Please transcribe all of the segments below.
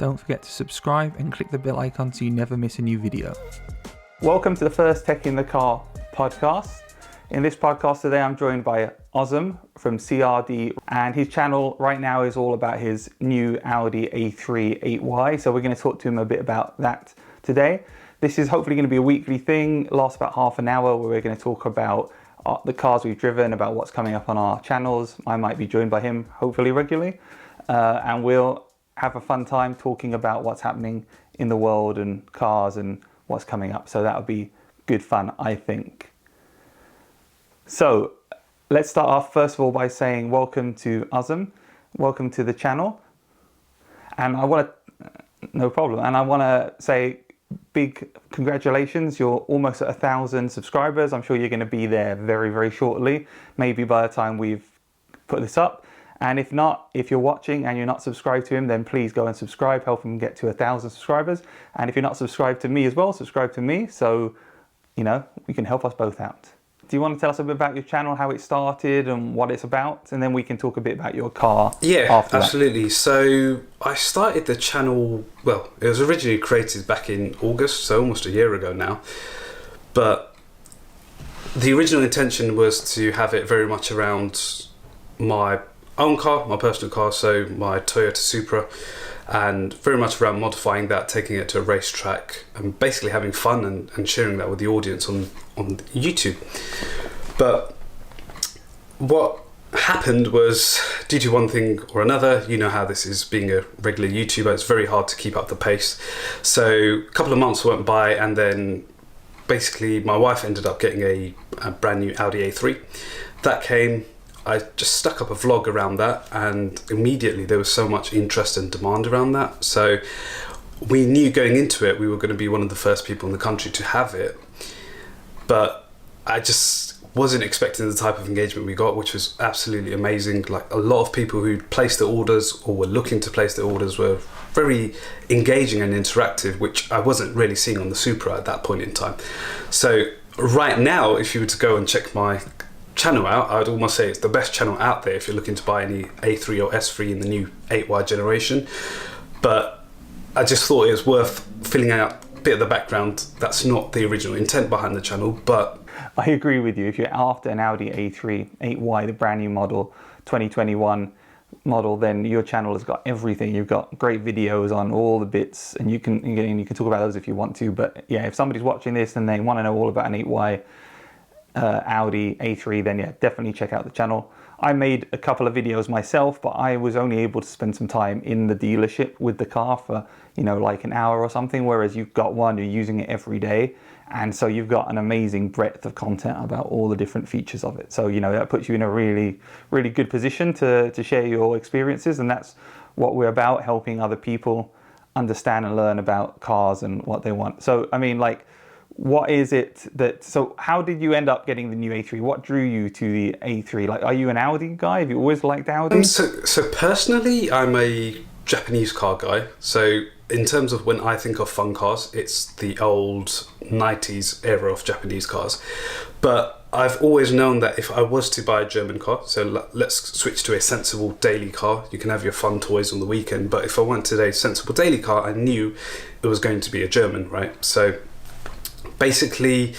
Don't forget to subscribe and click the bell icon so you never miss a new video. Welcome to the first Tech in the Car podcast. In this podcast today, I'm joined by Auzzam from CRD, and his channel right now is all about his new Audi A3 8Y. So we're going to talk to him a bit about that today. This is hopefully going to be a weekly thing, lasts about half an hour, where we're going to talk about the cars we've driven, about what's coming up on our channels. I might be joined by him hopefully regularly, and we'll have a fun time talking about what's happening in the world and cars and what's coming up. So that'll be good fun, I think. So let's start off first of all by saying welcome to Auzzam, welcome to the channel. And I want to say big congratulations. You're almost at 1,000 subscribers. I'm sure you're going to be there very, very shortly, maybe by the time we've put this up. And if not, if you're watching and you're not subscribed to him, then please go and subscribe, help him get to 1,000 subscribers. And if you're not subscribed to me as well, subscribe to me. So, you know, we can help us both out. Do you want to tell us a bit about your channel, how it started and what it's about? And then we can talk a bit about your car. Yeah, after absolutely. That. So I started the channel, well, it was originally created back in August, so almost a year ago now. But the original intention was to have it very much around my own car, my personal car, so my Toyota Supra, and very much around modifying that, taking it to a racetrack and basically having fun and sharing that with the audience on YouTube. But what happened was, due to one thing or another, you know how this is being a regular YouTuber, it's very hard to keep up the pace. So a couple of months went by, and then basically my wife ended up getting a brand new Audi A3. That came. I just stuck up a vlog around that, and immediately there was so much interest and demand around that. So we knew going into it we were going to be one of the first people in the country to have it. But I just wasn't expecting the type of engagement we got, which was absolutely amazing. Like, a lot of people who placed the orders or were looking to place the orders were very engaging and interactive, which I wasn't really seeing on the Supra at that point in time. So right now, if you were to go and check my channel out, I'd almost say it's the best channel out there if you're looking to buy any A3 or S3 in the new 8Y generation. But I just thought it was worth filling out a bit of the background. That's not the original intent behind the channel, but I agree with you. If you're after an Audi A3 8Y, the brand new model, 2021 model, then your channel has got everything. You've got great videos on all the bits, and you can talk about those if you want to. But yeah, if somebody's watching this and they want to know all about an 8Y Audi A3, then yeah, definitely check out the channel. I made a couple of videos myself, but I was only able to spend some time in the dealership with the car for, you know, like an hour or something, whereas you've got one, you're using it every day, and so you've got an amazing breadth of content about all the different features of it. So, you know, that puts you in a really, really good position to share your experiences, and that's what we're about, helping other people understand and learn about cars and what they want. So, I mean, like, what is it that, so how did you end up getting the new A3? What drew you to the A3? Like, are you an Audi guy? Have you always liked Audi? So personally, I'm a Japanese car guy. So in terms of when I think of fun cars, it's the old 90s era of Japanese cars. But I've always known that if I was to buy a German car, so let's switch to a sensible daily car. You can have your fun toys on the weekend, but if I wanted a sensible daily car, I knew it was going to be a German, right? So basically,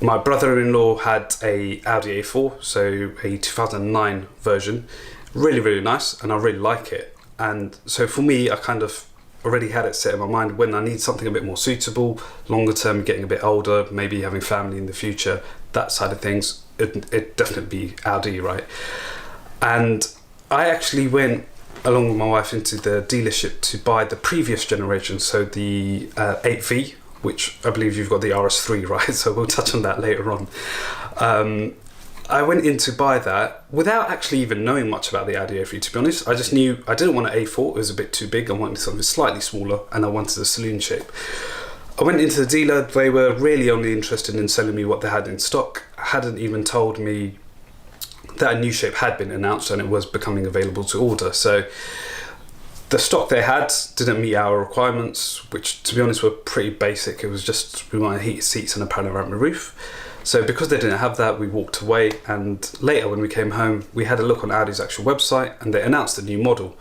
my brother-in-law had a Audi A4, so a 2009 version. Really, really nice, and I really like it. And so for me, I kind of already had it set in my mind, when I need something a bit more suitable, longer term, getting a bit older, maybe having family in the future, that side of things, it'd definitely be Audi, right? And I actually went along with my wife into the dealership to buy the previous generation, so the 8V, which I believe you've got the RS3, right? So we'll touch on that later on. I went in to buy that without actually even knowing much about the Audi A3, to be honest. I just knew I didn't want an A4, it was a bit too big. I wanted something slightly smaller, and I wanted a saloon shape. I went into the dealer, they were really only interested in selling me what they had in stock. Hadn't even told me that a new shape had been announced and it was becoming available to order. So the stock they had didn't meet our requirements, which to be honest were pretty basic. It was just, we wanted heated seats and a panoramic roof. So because they didn't have that, we walked away, and later when we came home, we had a look on Audi's actual website and they announced a new model.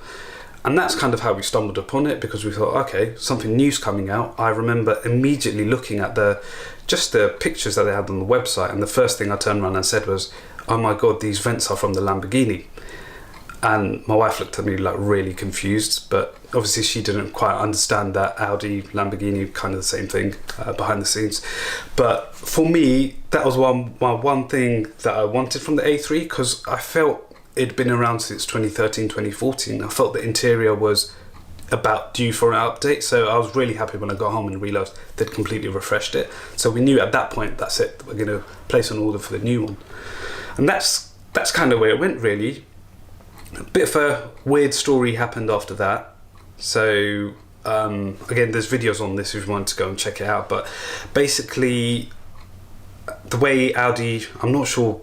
And that's kind of how we stumbled upon it, because we thought, okay, something new's coming out. I remember immediately looking at the pictures that they had on the website, and the first thing I turned around and said was, oh my God, these vents are from the Lamborghini. And my wife looked at me like really confused, but obviously she didn't quite understand that Audi, Lamborghini, kind of the same thing behind the scenes. But for me, that was one thing that I wanted from the A3, because I felt it'd been around since 2013, 2014. I felt the interior was about due for an update, so I was really happy when I got home and realised they'd completely refreshed it. So we knew at that point, that's it, we're going to place an order for the new one. And that's kind of where it went, really. A bit of a weird story happened after that. So again, there's videos on this if you want to go and check it out. But basically, the way Audi, I'm not sure,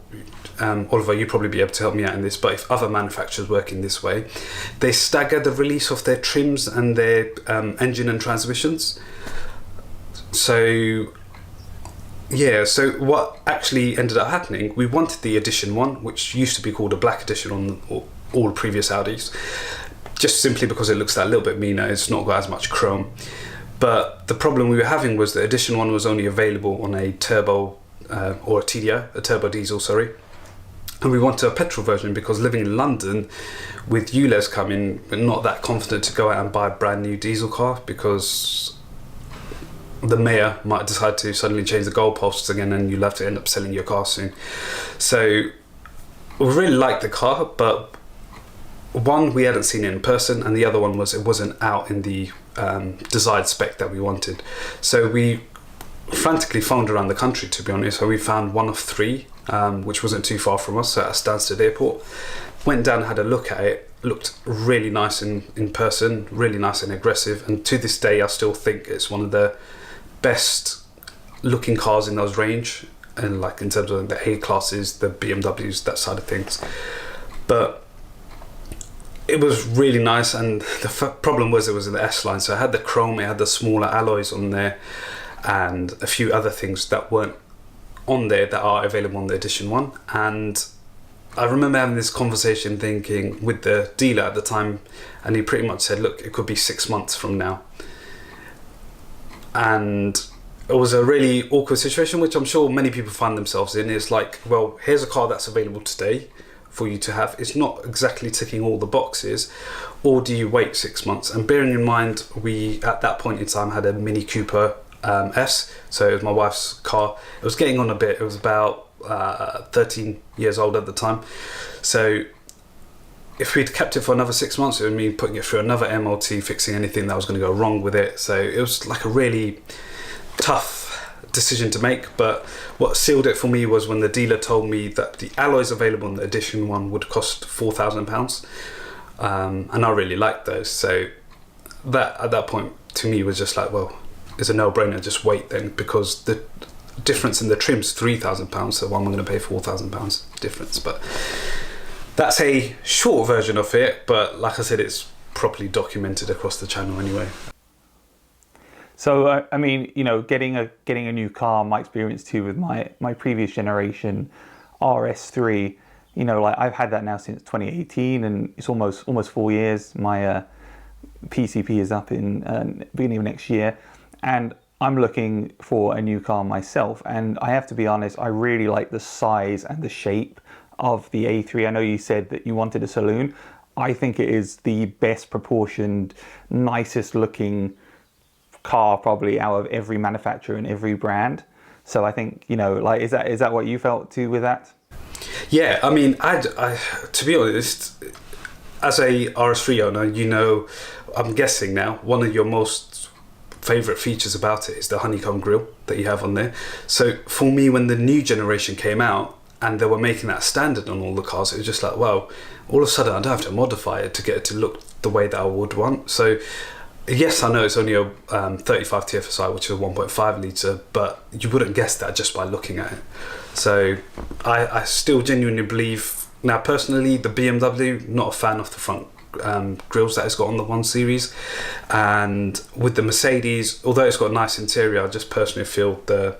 Oliver, you'd probably be able to help me out in this, but if other manufacturers work in this way, they stagger the release of their trims and their engine and transmissions. So yeah, so what actually ended up happening, we wanted the Edition 1, which used to be called a Black Edition on all previous Audis, just simply because it looks that little bit meaner, it's not got as much chrome. But the problem we were having was that Edition 1 was only available on a turbo, or a TDI, a turbo diesel, sorry. And we wanted a petrol version because living in London with ULEZ coming, we're not that confident to go out and buy a brand new diesel car, because the mayor might decide to suddenly change the goalposts again and you'll have to end up selling your car soon. So we really liked the car, but one, we hadn't seen it in person, and the other one was it wasn't out in the desired spec that we wanted. So we frantically phoned around the country, to be honest. So we found one of three, which wasn't too far from us, so at Stansted Airport. Went down and had a look at it. Looked really nice in person, really nice and aggressive, and to this day I still think it's one of the best looking cars in those range, and like in terms of the A classes, the BMWs, that side of things. But it was really nice, and the problem was it was in the S line, so it had the chrome, it had the smaller alloys on there, and a few other things that weren't on there that are available on the Edition 1. And I remember having this conversation thinking with the dealer at the time, and he pretty much said, look, it could be 6 months from now. And it was a really awkward situation, which I'm sure many people find themselves in. It's like, well, here's a car that's available today for you to have. It's not exactly ticking all the boxes, or do you wait 6 months? And bearing in mind, we at that point in time had a Mini Cooper S, so it was my wife's car. It was getting on a bit. It was about 13 years old at the time. So if we'd kept it for another 6 months, it would mean putting it through another MOT, fixing anything that was going to go wrong with it. So it was like a really tough decision to make. But what sealed it for me was when the dealer told me that the alloys available in the Edition 1 would cost £4,000, and I really liked those. So that at that point to me was just like, well, it's a no-brainer, just wait then, because the difference in the trim's £3,000, so why am I going to pay £4,000 difference? But that's a short version of it, but like I said, it's properly documented across the channel anyway. So I mean, you know, getting a new car, my experience too with my previous generation RS3, you know, like I've had that now since 2018, and it's almost 4 years. My PCP is up in beginning of next year, and I'm looking for a new car myself. And I have to be honest, I really like the size and the shape of the A3. I know you said that you wanted a saloon. I think it is the best proportioned, nicest looking car probably out of every manufacturer and every brand. So I think, you know, like, is that what you felt too with that? Yeah, I mean, I to be honest, as a RS3 owner, you know, I'm guessing now one of your most favorite features about it is the honeycomb grille that you have on there. So for me, when the new generation came out and they were making that standard on all the cars, it was just like, wow, all of a sudden I don't have to modify it to get it to look the way that I would want. So yes, I know it's only a 35 TFSI, which is a 1.5 litre, but you wouldn't guess that just by looking at it. So I still genuinely believe, now personally, the BMW, not a fan of the front grills that it's got on the 1 Series. And with the Mercedes, although it's got a nice interior, I just personally feel the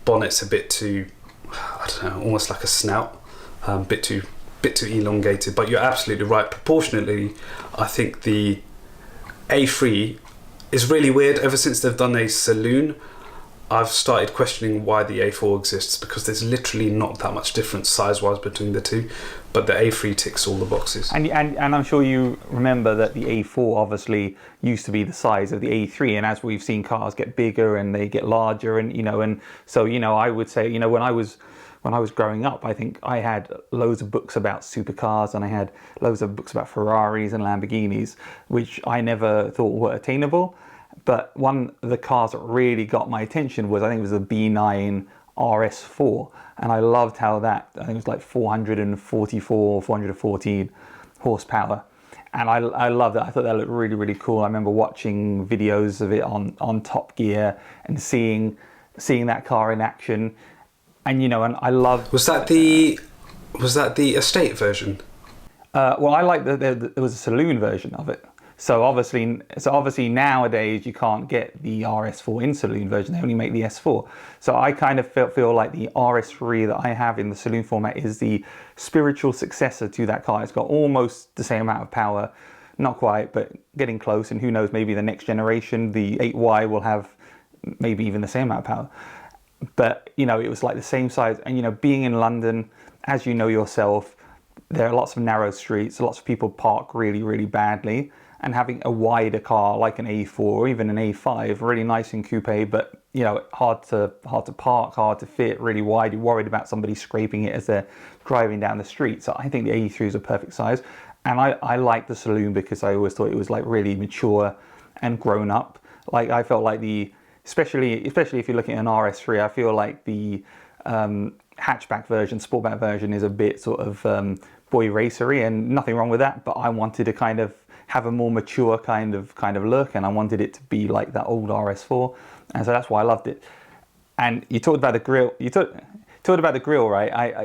bonnet's a bit too, I don't know, almost like a snout, a bit too bit too elongated. But you're absolutely right. Proportionately, I think the A3 is really weird. Ever since they've done a saloon, I've started questioning why the A4 exists, because there's literally not that much difference size-wise between the two, but the A3 ticks all the boxes. And I'm sure you remember that the A4 obviously used to be the size of the A3, and as we've seen cars get bigger and they get larger, and and so I would say when I was growing up, I think I had loads of books about supercars, and I had loads of books about Ferraris and Lamborghinis, which I never thought were attainable. But one of the cars that really got my attention was, I think it was the B9 RS4. And I loved how I think it was like 414 horsepower. And I loved it. I thought that looked really, really cool. I remember watching videos of it on Top Gear and seeing that car in action. And, and I loved... Was that the estate version? Well, I like there was a saloon version of it. So obviously nowadays you can't get the RS4 in saloon version. They only make the S4. So I kind of feel like the RS3 that I have in the saloon format is the spiritual successor to that car. It's got almost the same amount of power, not quite, but getting close. And who knows, maybe the next generation, the 8Y, will have maybe even the same amount of power. But it was like the same size. And being in London, as you know yourself, there are lots of narrow streets. Lots of people park really, really badly. And having a wider car like an A4 or even an A5, really nice and coupe, but hard to park, hard to fit, really wide. You're worried about somebody scraping it as they're driving down the street. So I think the A3 is a perfect size, and I like the saloon because I always thought it was like really mature and grown up. Like I felt like especially if you're looking at an RS3, I feel like the hatchback version, sportback version, is a bit sort of boy racery, and nothing wrong with that. But I wanted to kind of have a more mature kind of look, and I wanted it to be like that old RS4, and so that's why I loved it. And you talked about the grill. You talked about the grill, right? I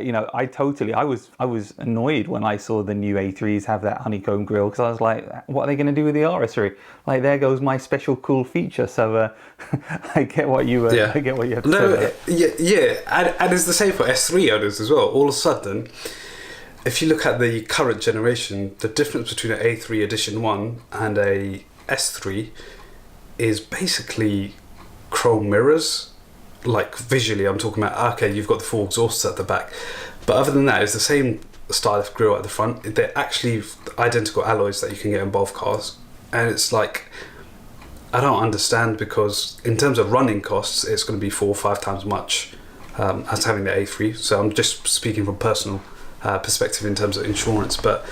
was annoyed when I saw the new A3s have that honeycomb grill, because I was like, what are they going to do with the RS3? Like, there goes my special cool feature. So I get what you I get what you have to say about it. Yeah, and it's the same for S3 owners as well. All of a sudden, if you look at the current generation, the difference between an A3 Edition 1 and a S3 is basically chrome mirrors. Like visually, I'm talking about, okay, you've got the four exhausts at the back. But other than that, it's the same style of grille at the front. They're actually identical alloys that you can get in both cars. And it's like, I don't understand, because in terms of running costs, it's going to be 4 or 5 times much as having the A3. So I'm just speaking from personal perspective in terms of insurance, but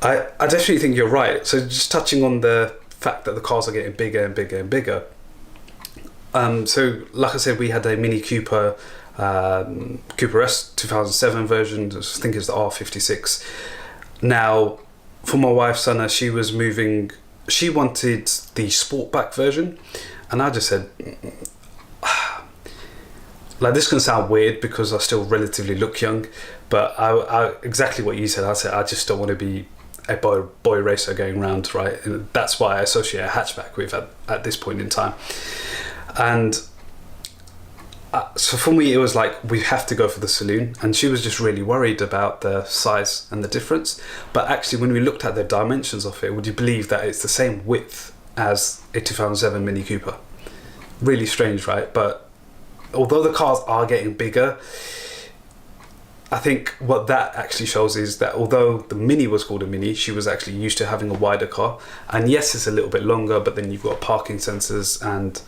I definitely think you're right. So just touching on the fact that the cars are getting bigger and bigger and bigger. So like I said, we had a Mini Cooper Cooper S 2007 version. I think it's the R56. Now, for my wife Sana, she was moving. She wanted the Sportback version, and I just said, like, this can sound weird because I still relatively look young, but I exactly what you said. I said I just don't want to be a boy racer going around, right? And that's why I associate a hatchback with at this point in time. And so for me, it was like, we have to go for the saloon, and she was just really worried about the size and the difference. But actually, when we looked at the dimensions of it, would you believe that it's the same width as a 2007 Mini Cooper? Really strange, right? But although the cars are getting bigger, I think what that actually shows is that although the Mini was called a Mini, she was actually used to having a wider car. And yes, it's a little bit longer, but then you've got parking sensors and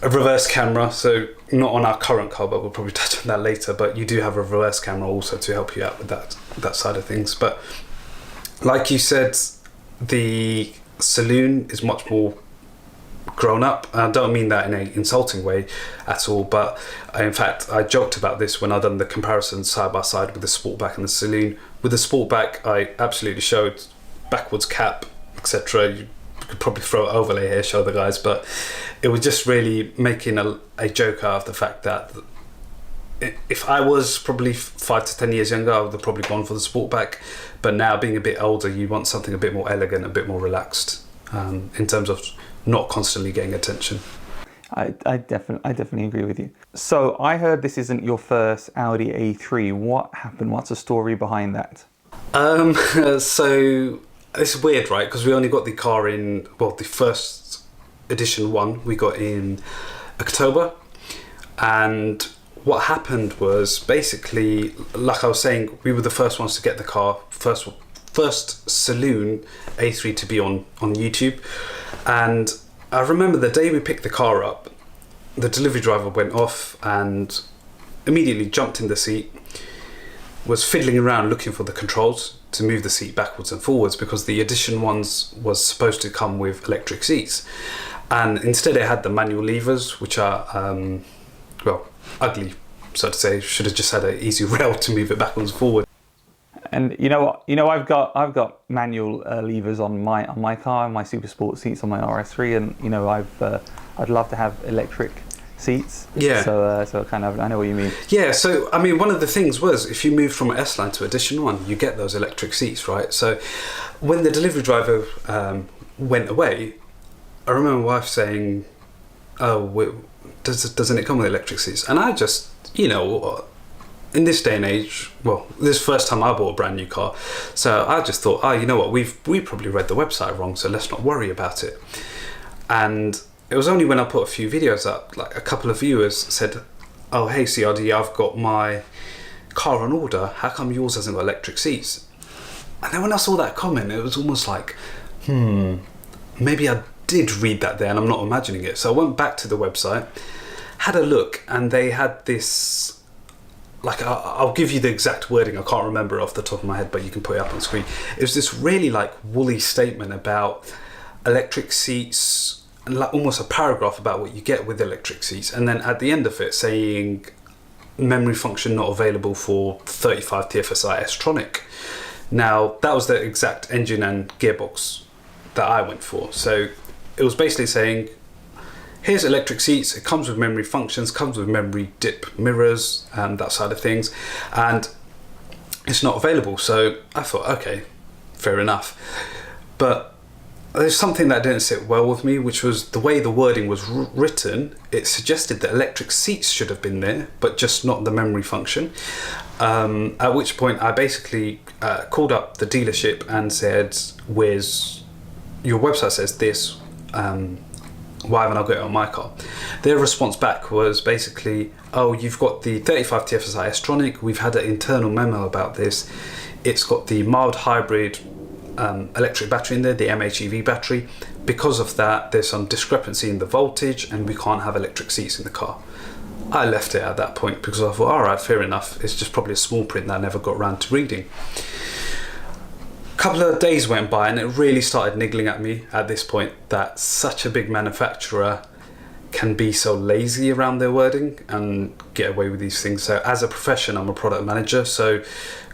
a reverse camera. So not on our current car, but we'll probably touch on that later. But you do have a reverse camera also to help you out with that side of things. But like you said, the saloon is much more grown up. I don't mean that in an insulting way at all, but in fact I joked about this when I done the comparison side by side with the Sportback and the saloon. With the Sportback, I absolutely showed backwards cap, etc. You could probably throw an overlay here, show the guys, but it was just really making a joke out of the fact that if I was probably 5 to 10 years younger, I would have probably gone for the Sportback. But now, being a bit older, you want something a bit more elegant, a bit more relaxed, in terms of not constantly getting attention. I definitely agree with you. So I heard this isn't your first Audi A3. What happened? What's the story behind that? So it's weird, right? Because we only got the car in, well, the first edition one we got in October. And what happened was basically, like I was saying, we were the first ones to get the car, first saloon A3 to be on YouTube. And I remember the day we picked the car up, the delivery driver went off and immediately jumped in the seat, was fiddling around looking for the controls to move the seat backwards and forwards, because the edition ones was supposed to come with electric seats, and instead it had the manual levers, which are well, ugly, so to say. Should have just had an easy rail to move it backwards and forward. And you know what? I've got manual levers on my car, my Super Sport seats on my RS3, and I'd love to have electric seats. Yeah. So kind of, I know what you mean. Yeah. So I mean, one of the things was, if you move from an S line to Edition 1, you get those electric seats, right? So when the delivery driver went away, I remember my wife saying, "Oh, doesn't it come with electric seats?" And I just, in this day and age, well, this is the first time I bought a brand new car, so I just thought, you know what, we probably read the website wrong, so let's not worry about it. And it was only when I put a few videos up, like a couple of viewers said, "Oh, hey CRD, I've got my car on order, how come yours hasn't got electric seats?" And then when I saw that comment, it was almost like, maybe I did read that there and I'm not imagining it. So I went back to the website, had a look, and they had this, like, I'll give you the exact wording, I can't remember off the top of my head, but you can put it up on screen. It was this really like woolly statement about electric seats, and like almost a paragraph about what you get with electric seats, and then at the end of it saying memory function not available for 35 TFSI S-tronic. Now that was the exact engine and gearbox that I went for. So it was basically saying, here's electric seats, it comes with memory functions, comes with memory dip mirrors and that side of things, and it's not available. So I thought, okay, fair enough. But there's something that didn't sit well with me, which was the way the wording was written. It suggested that electric seats should have been there, but just not the memory function. At which point I basically called up the dealership and said, "Where's your website says this, why haven't I got it on my car?" Their response back was basically, "Oh, you've got the 35 TFSI S-tronic, we've had an internal memo about this, it's got the mild hybrid electric battery in there, the MHEV battery. Because of that, there's some discrepancy in the voltage and we can't have electric seats in the car." I left it at that point because I thought, alright, fair enough, it's just probably a small print that I never got around to reading. Couple of days went by and it really started niggling at me at this point that such a big manufacturer can be so lazy around their wording and get away with these things. So as a profession, I'm a product manager, so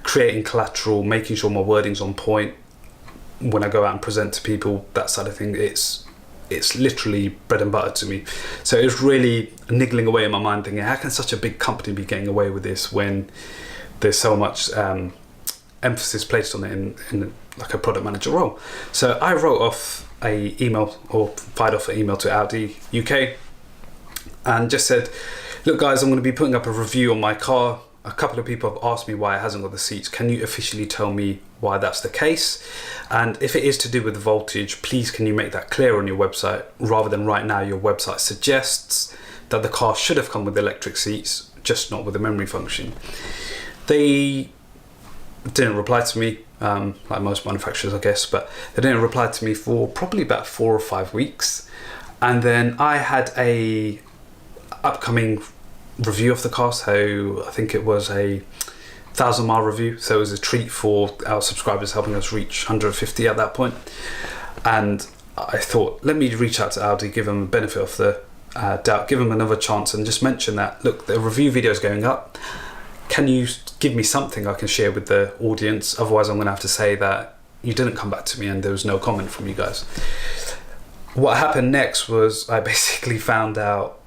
creating collateral, making sure my wording's on point when I go out and present to people, that side of thing, it's literally bread and butter to me. So it was really niggling away in my mind, thinking, how can such a big company be getting away with this when there's so much emphasis placed on it in like a product manager role? So I wrote off a email, or fired off an email to Audi UK, and just said, "Look guys, I'm going to be putting up a review on my car. A couple of people have asked me why it hasn't got the seats. Can you officially tell me why that's the case? And if it is to do with the voltage, please can you make that clear on your website, rather than right now your website suggests that the car should have come with electric seats, just not with the memory function." They didn't reply to me, like most manufacturers I guess, but they didn't reply to me for probably about 4 or 5 weeks. And then I had a upcoming review of the car, so I think it was a 1,000-mile review, so it was a treat for our subscribers, helping us reach 150 at that point. And I thought, let me reach out to Audi, give them the benefit of the doubt, give them another chance, and just mention that, look, the review video is going up, can you give me something I can share with the audience? Otherwise I'm going to have to say that you didn't come back to me and there was no comment from you guys. What happened next was I basically found out,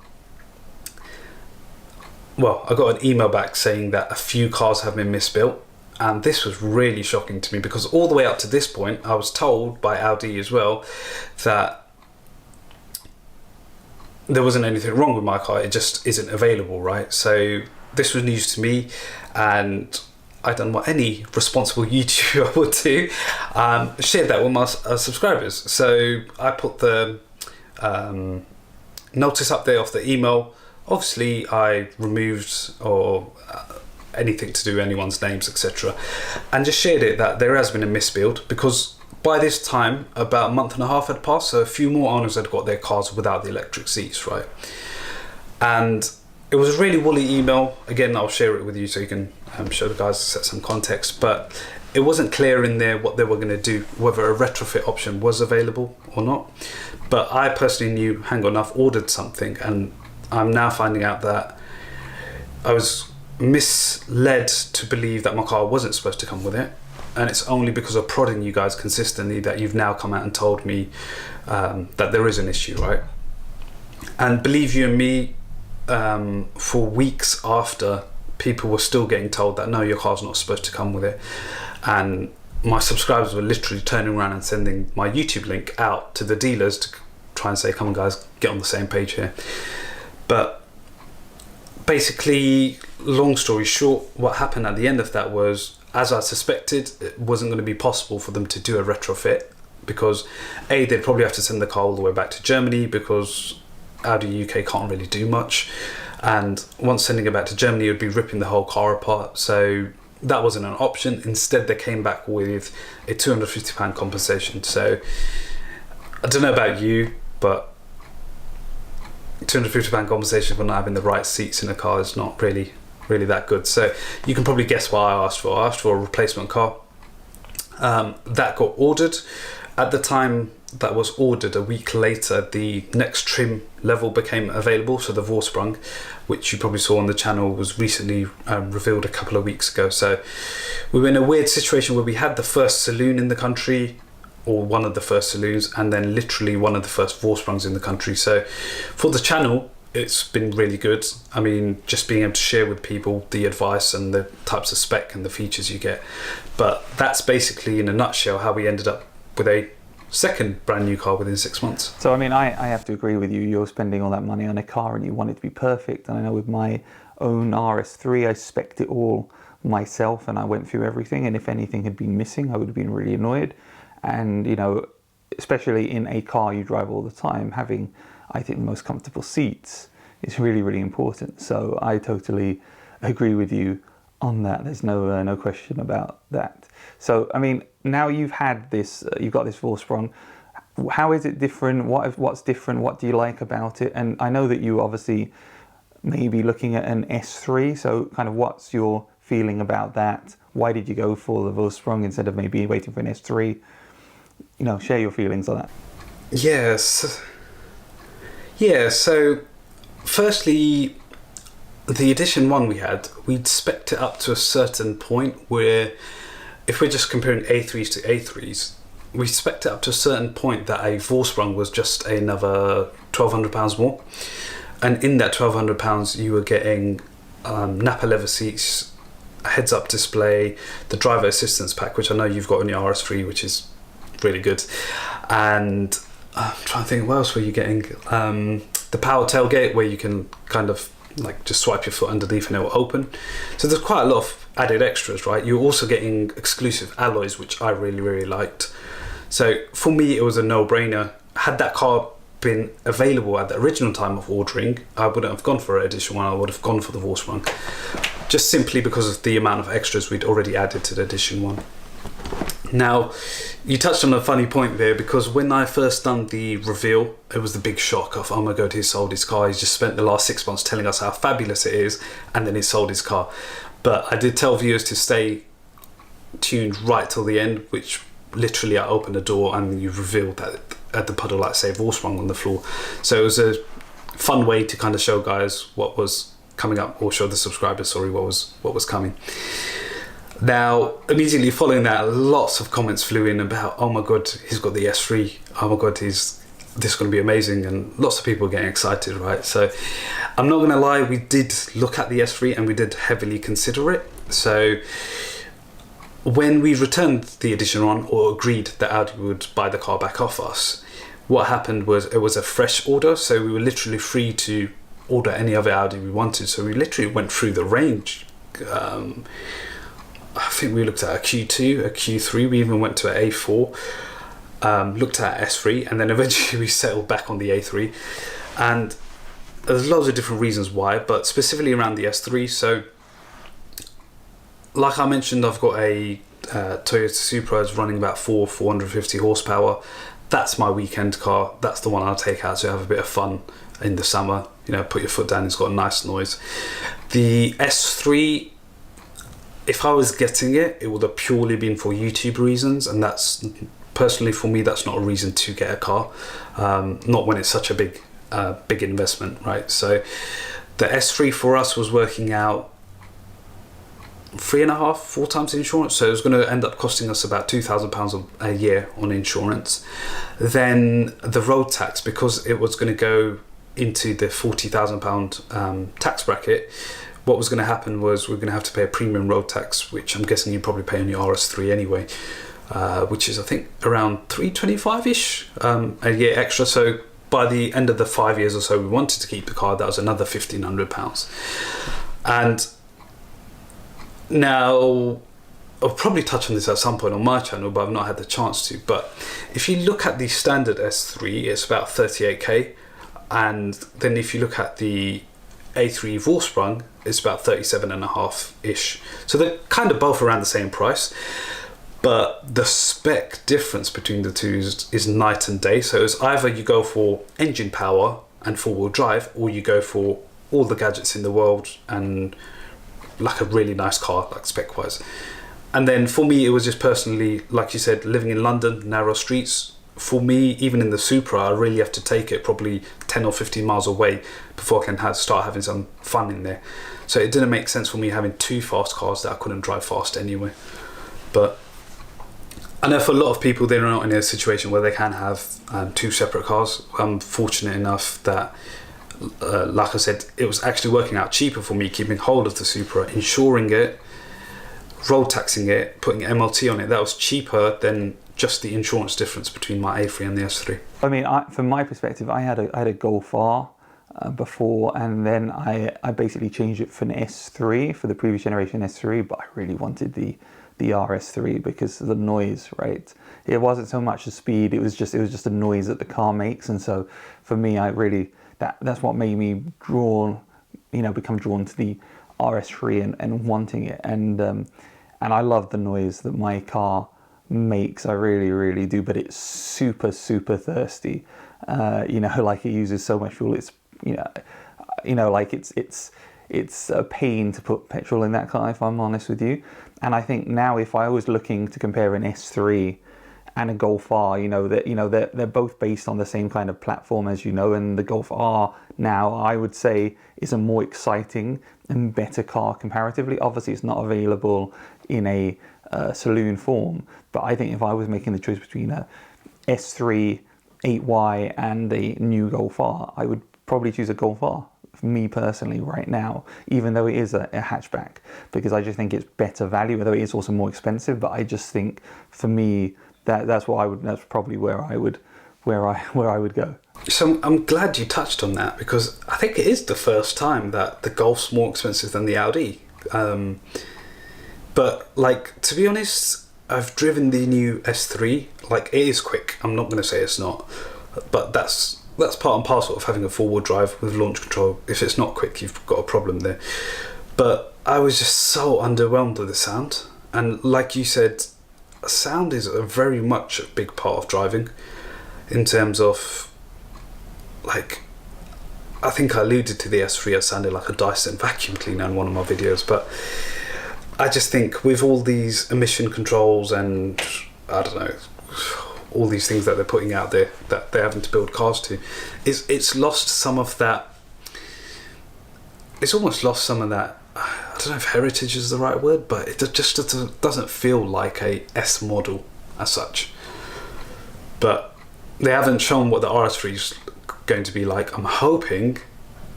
well, I got an email back saying that a few cars have been misbuilt, and this was really shocking to me because all the way up to this point I was told by Audi as well that there wasn't anything wrong with my car, it just isn't available, right? So this was news to me, and I done what any responsible YouTuber would do, shared that with my subscribers. So I put the notice up there of the email. Obviously I removed or anything to do with anyone's names, etc., and just shared it that there has been a misbuild, because by this time about a month and a half had passed, so a few more owners had got their cars without the electric seats, right? And it was a really woolly email. Again, I'll share it with you so you can show the guys, set some context, but it wasn't clear in there what they were going to do, whether a retrofit option was available or not. But I personally knew, hang on, I've ordered something, and I'm now finding out that I was misled to believe that my car wasn't supposed to come with it. And it's only because of prodding you guys consistently that you've now come out and told me that there is an issue, right? And believe you and me, for weeks after, people were still getting told that no, your car's not supposed to come with it. And my subscribers were literally turning around and sending my YouTube link out to the dealers to try and say, come on guys, get on the same page here. But basically, long story short, what happened at the end of that was, as I suspected, it wasn't going to be possible for them to do a retrofit, because A, they'd probably have to send the car all the way back to Germany, because Audi UK can't really do much, and once sending it back to Germany, it would be ripping the whole car apart. So that wasn't an option. Instead, they came back with a £250 compensation. So I don't know about you, but £250 compensation for not having the right seats in a car is not really that good. So you can probably guess what I asked for. I asked for a replacement car. That got ordered. At the time that was ordered, a week later, the next trim level became available. So the Vorsprung, which you probably saw on the channel, was recently revealed a couple of weeks ago. So we were in a weird situation where we had the first saloon in the country, or one of the first saloons, and then literally one of the first Vorsprungs in the country. So for the channel, it's been really good. I mean, just being able to share with people the advice and the types of spec and the features you get. But that's basically, in a nutshell, how we ended up with a second brand new car within 6 months. So I mean, I have to agree with you. You're spending all that money on a car and you want it to be perfect. And I know with my own RS3, I spec'd it all myself and I went through everything. And if anything had been missing, I would have been really annoyed. And, you know, especially in a car you drive all the time, having, I think, the most comfortable seats is really, really important. So I totally agree with you on that. There's no question about that. So, I mean, now you've had this, you've got this Vorsprung. How is it different? What's different? What do you like about it? And I know that you obviously may be looking at an S3. So kind of what's your feeling about that? Why did you go for the Vorsprung instead of maybe waiting for an S3? You know, share your feelings on that. Yes. Yeah, so firstly, the Edition 1 we'd spec'd it up to a certain point where, if we're just comparing A3s to A3s, we spec'd it up to a certain point that a Vorsprung was just another £1,200 more. And in that £1,200, you were getting Napa leather seats, a heads-up display, the driver assistance pack, which I know you've got on your RS3, which is really good. And I'm trying to think, what else were you getting? The power tailgate, where you can kind of like just swipe your foot underneath and it will open. So there's quite a lot of added extras, right? You're also getting exclusive alloys, which I really, really liked. So for me, it was a no-brainer. Had that car been available at the original time of ordering, I wouldn't have gone for Edition 1, I would have gone for the Vorsprung. Just simply because of the amount of extras we'd already added to the Edition 1. Now, you touched on a funny point there, because when I first done the reveal, it was the big shock of, oh my god, he's sold his car. He's just spent the last 6 months telling us how fabulous it is, and then he sold his car. But I did tell viewers to stay tuned right till the end, which literally I opened the door and you revealed that at the puddle, like say, Vorsprung on the floor. So it was a fun way to kind of show guys what was coming up, or show the subscribers, sorry, what was coming. Now, immediately following that, lots of comments flew in about, oh my god, he's got the S3, oh my god, this is going to be amazing, and lots of people getting excited, right? So I'm not going to lie, we did look at the S3 and we did heavily consider it. So when we returned the Edition 1, or agreed that Audi would buy the car back off us, what happened was it was a fresh order, so we were literally free to order any other Audi we wanted. So we literally went through the range. I think we looked at a Q2, a Q3, we even went to an A4, looked at S3, and then eventually we settled back on the A3. And there's loads of different reasons why, but specifically around the S3. So like I mentioned, I've got a Toyota Supra. It's running about 450 horsepower. That's my weekend car. That's the one I'll take out to have a bit of fun in the summer. Put your foot down, it's got a nice noise. The S3, if I was getting it, it would have purely been for YouTube reasons, and that's, personally for me, that's not a reason to get a car. Not when it's such a big investment, right? So the S3 for us was working out 3.5, 4 times insurance, so it was going to end up costing us about £2,000 a year on insurance. Then the road tax, because it was going to go into the £40,000 tax bracket, what was going to happen was we're going to have to pay a premium road tax, which I'm guessing you probably pay on your RS3 anyway, which is I think around $325-ish a year extra. So by the end of the 5 years or so we wanted to keep the car, that was another £1,500. And now, I'll probably touch on this at some point on my channel, but I've not had the chance to. But if you look at the standard S3, it's about 38k. And then if you look at the A3 Vorsprung, it's about 37.5-ish. So they're kind of both around the same price. But the spec difference between the two is night and day. So it's either you go for engine power and four-wheel drive, or you go for all the gadgets in the world and like a really nice car, like spec wise. And then for me, it was just personally, like you said, living in London, narrow streets. For me, even in the Supra, I really have to take it probably 10 or 15 miles away before I can start having some fun in there. So it didn't make sense for me having two fast cars that I couldn't drive fast anyway. But I know for a lot of people, they're not in a situation where they can have two separate cars. I'm fortunate enough that like I said, it was actually working out cheaper for me keeping hold of the Supra, insuring it, road taxing it, putting MLT on it. That was cheaper than just the insurance difference between my A3 and the S3. I mean, from my perspective, I had a Golf R before, and then I basically changed it for an S3, for the previous generation S3, but I really wanted the RS3 because of the noise, right? It wasn't so much the speed, it was just the noise that the car makes. And so for me, that's what made me become drawn to the RS3 and wanting it. And I love the noise that my car makes. I really, really do. But it's super, super thirsty. Like it uses so much fuel. It's it's a pain to put petrol in that car, if I'm honest with you. And I think now, if I was looking to compare an S3 and a Golf R, they're both based on the same kind of platform, as you know, and the Golf R now, I would say, is a more exciting and better car comparatively. Obviously, it's not available in a saloon form, but I think if I was making the choice between a S3 8Y and a new Golf R, I would probably choose a Golf R, for me personally, right now, even though it is a hatchback, because I just think it's better value, although it is also more expensive. But I just think, for me, that's probably where I would go. So I'm glad you touched on that, because I think it is the first time that the Golf's more expensive than the Audi. But like, to be honest, I've driven the new S3. Like, it is quick. I'm not going to say it's not, but that's part and parcel of having a four-wheel drive with launch control. If it's not quick, you've got a problem there. But I was just so underwhelmed with the sound. And like you said, sound is very much a big part of driving, in terms of, like, I think I alluded to the S3 as sounded like a Dyson vacuum cleaner in one of my videos, but I just think with all these emission controls and, I don't know, all these things that they're putting out there that they're having to build cars to, it's lost some of that. It's almost lost some of that. I don't know if heritage is the right word, but it just doesn't feel like a S model as such. But they haven't shown what the RS3 is going to be like. I'm hoping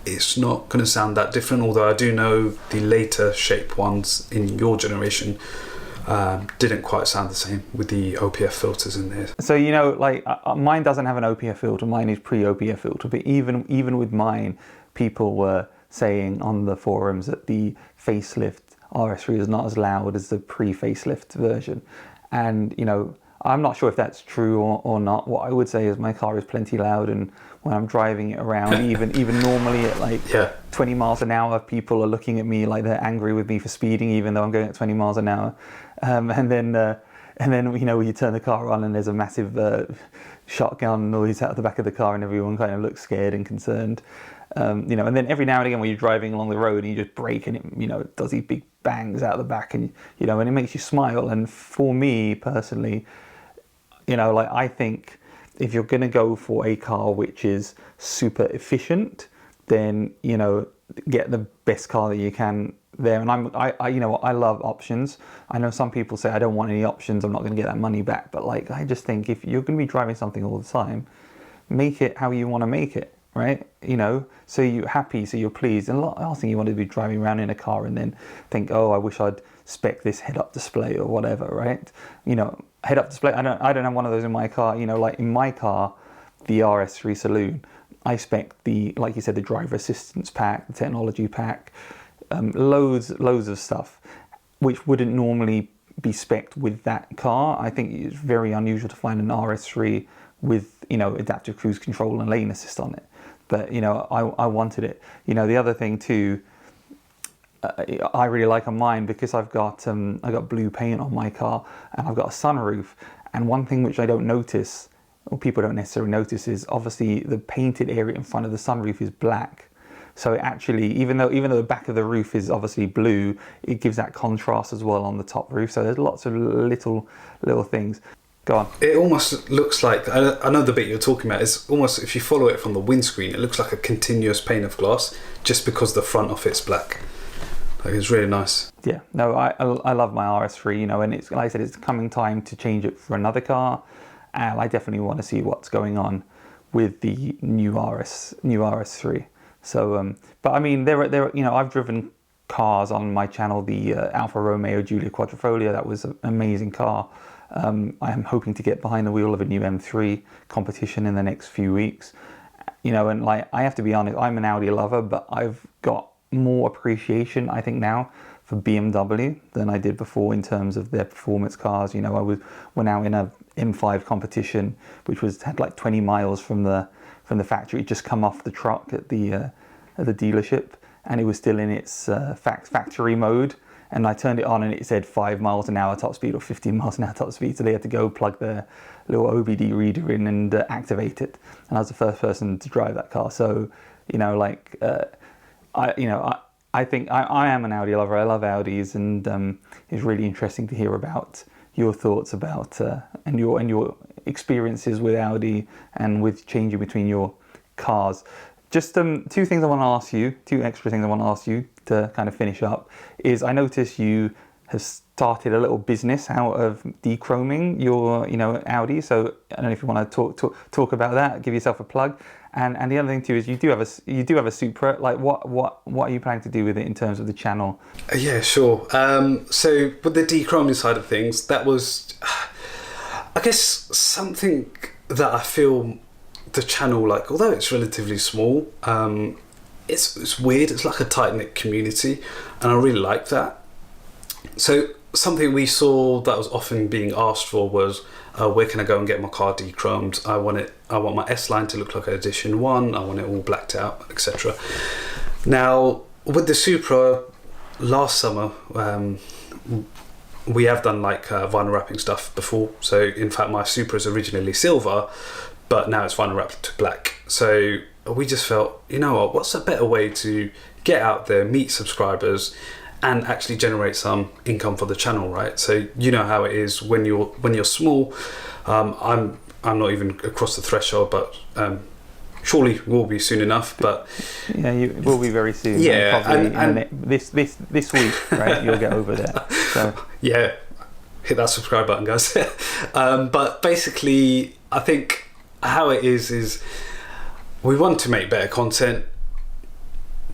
it's not going to sound that different, although I do know the later shape ones in your generation didn't quite sound the same with the OPF filters in there. So, you know, like mine doesn't have an OPF filter, mine is pre-OPF filter, but even with mine, people were saying on the forums that the facelift RS3 is not as loud as the pre-facelift version. And, you know, I'm not sure if that's true or not. What I would say is my car is plenty loud, and when I'm driving it around, even normally at like 20 miles an hour, people are looking at me like they're angry with me for speeding, even though I'm going at 20 miles an hour. And then you know, you turn the car on and there's a massive shotgun noise out of the back of the car, and everyone kind of looks scared and concerned. You know, and then every now and again when you're driving along the road and you just brake and it, you know, it does these big bangs out of the back, and you know, and it makes you smile. And for me personally, you know, like I think if you're going to go for a car which is super efficient, then, you know, get the best car that you can there. And I you know, I love options. I know some people say I don't want any options, I'm not going to get that money back. But like, I just think if you're going to be driving something all the time, make it how you want to make it, right? You know, so you're happy, so you're pleased. And the last thing you want to be driving around in a car and then think, oh, I wish I'd spec this head-up display or whatever, right? You know, head-up display, I don't have one of those in my car. You know, like in my car, the RS3 Saloon, I spec the, like you said, the driver assistance pack, the technology pack, loads of stuff, which wouldn't normally be spec'd with that car. I think it's very unusual to find an RS3 with, you know, adaptive cruise control and lane assist on it. But, you know, I wanted it. You know, the other thing too, I really like on mine, because I've got blue paint on my car and I've got a sunroof. And one thing which I don't notice, or people don't necessarily notice, is obviously the painted area in front of the sunroof is black. So it actually, even though the back of the roof is obviously blue, it gives that contrast as well on the top roof. So there's lots of little things. Go on. It almost looks like, I know the bit you're talking about, is almost, if you follow it from the windscreen, it looks like a continuous pane of glass, just because the front of it's black. Like, it's really nice. Yeah, no, I love my RS3, you know, and it's, like I said, it's coming time to change it for another car. And I definitely want to see what's going on with the new RS3. So, but I mean, there, you know, I've driven cars on my channel, the Alfa Romeo Giulia Quadrifoglio. That was an amazing car. I am hoping to get behind the wheel of a new M3 competition in the next few weeks. You know, and like, I have to be honest, I'm an Audi lover, but I've got more appreciation, I think, now for BMW than I did before in terms of their performance cars. You know, we're now in a M5 competition, which had like 20 miles from the factory, just come off the truck at the dealership, and it was still in its factory mode. And I turned it on and it said 5 miles an hour top speed or 15 miles an hour top speed. So they had to go plug their little OBD reader in and activate it. And I was the first person to drive that car. So, you know, like, I think I am an Audi lover. I love Audis, and it's really interesting to hear about your thoughts about and your experiences with Audi and with changing between your cars. Just two extra things I want to ask you to kind of finish up is, I noticed you have started a little business out of dechroming your, you know, Audi. So I don't know if you want to talk about that, give yourself a plug. And the other thing too is you do have a Supra. Like, what are you planning to do with it in terms of the channel? Yeah, sure. So with the dechroming side of things, that was, I guess, something that I feel the channel, like, although it's relatively small, it's weird. It's like a tight-knit community, and I really like that. So something we saw that was often being asked for was, where can I go and get my car dechromed? I want my S-Line to look like an Edition 1. I want it all blacked out, etc. Now, with the Supra, last summer, we have done like vinyl wrapping stuff before. So in fact, my Supra is originally silver, but now it's vinyl wrapped to black. So we just felt, you know what, what's a better way to get out there, meet subscribers, and actually generate some income for the channel, right? So you know how it is when you're small. I'm not even across the threshold, but surely will be soon enough. But yeah, you will be very soon. Yeah, probably this week, right? You'll get over there. So yeah, hit that subscribe button, guys. But basically, I think how it is we want to make better content,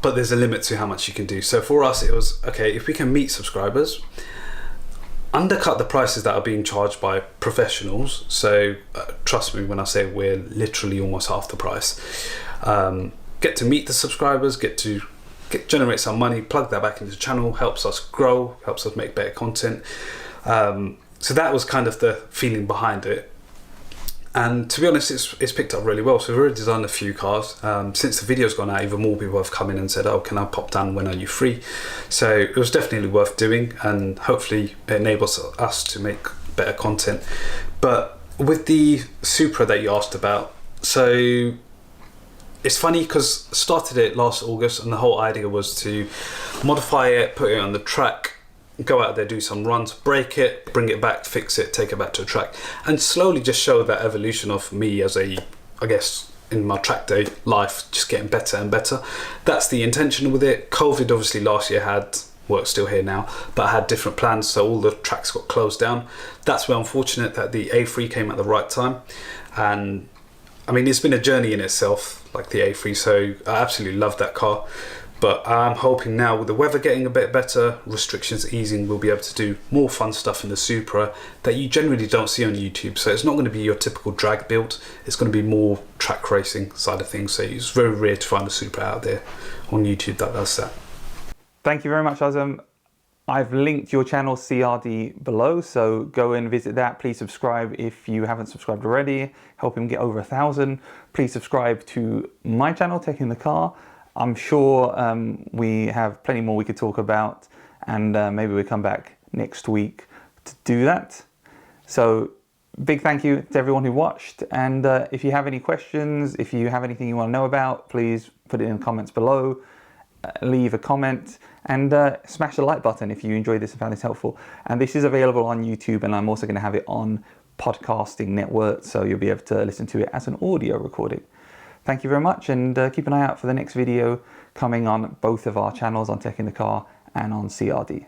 but there's a limit to how much you can do. So for us, it was, okay, if we can meet subscribers, undercut the prices that are being charged by professionals. So trust me when I say we're literally almost half the price. Get to meet the subscribers, generate some money, plug that back into the channel, helps us grow, helps us make better content. So that was kind of the feeling behind it. And to be honest, it's picked up really well. So we've already designed a few cars. Since the video's gone out, even more people have come in and said, oh, can I pop down, when are you free? So it was definitely worth doing, and hopefully it enables us to make better content. But with the Supra that you asked about, so it's funny because started it last August, and the whole idea was to modify it, put it on the track, go out there, do some runs, break it, bring it back, fix it, take it back to a track, and slowly just show that evolution of me as I guess, in my track day life, just getting better and better. That's the intention with it. COVID obviously last year had, well, it's still here now, but I had different plans, so all the tracks got closed down. That's where unfortunate that the A3 came at the right time. And I mean, it's been a journey in itself, like the A3, so I absolutely love that car. But I'm hoping now with the weather getting a bit better, restrictions easing, we'll be able to do more fun stuff in the Supra that you generally don't see on YouTube. So it's not going to be your typical drag build, it's going to be more track racing side of things. So it's very rare to find a Supra out there on YouTube that does that. Thank you very much, Auzzam. I've linked your channel CRD below, so go and visit that. Please subscribe if you haven't subscribed already. Help him get over 1,000. Please subscribe to my channel, Tech in the Car. I'm sure we have plenty more we could talk about, and maybe we'll come back next week to do that. So big thank you to everyone who watched, and if you have any questions, if you have anything you want to know about, please put it in the comments below. Leave a comment, and smash the like button if you enjoyed this and found this helpful. And this is available on YouTube, and I'm also going to have it on podcasting network, so you'll be able to listen to it as an audio recording. Thank you very much, and keep an eye out for the next video coming on both of our channels, on Tech in the Car and on CRD.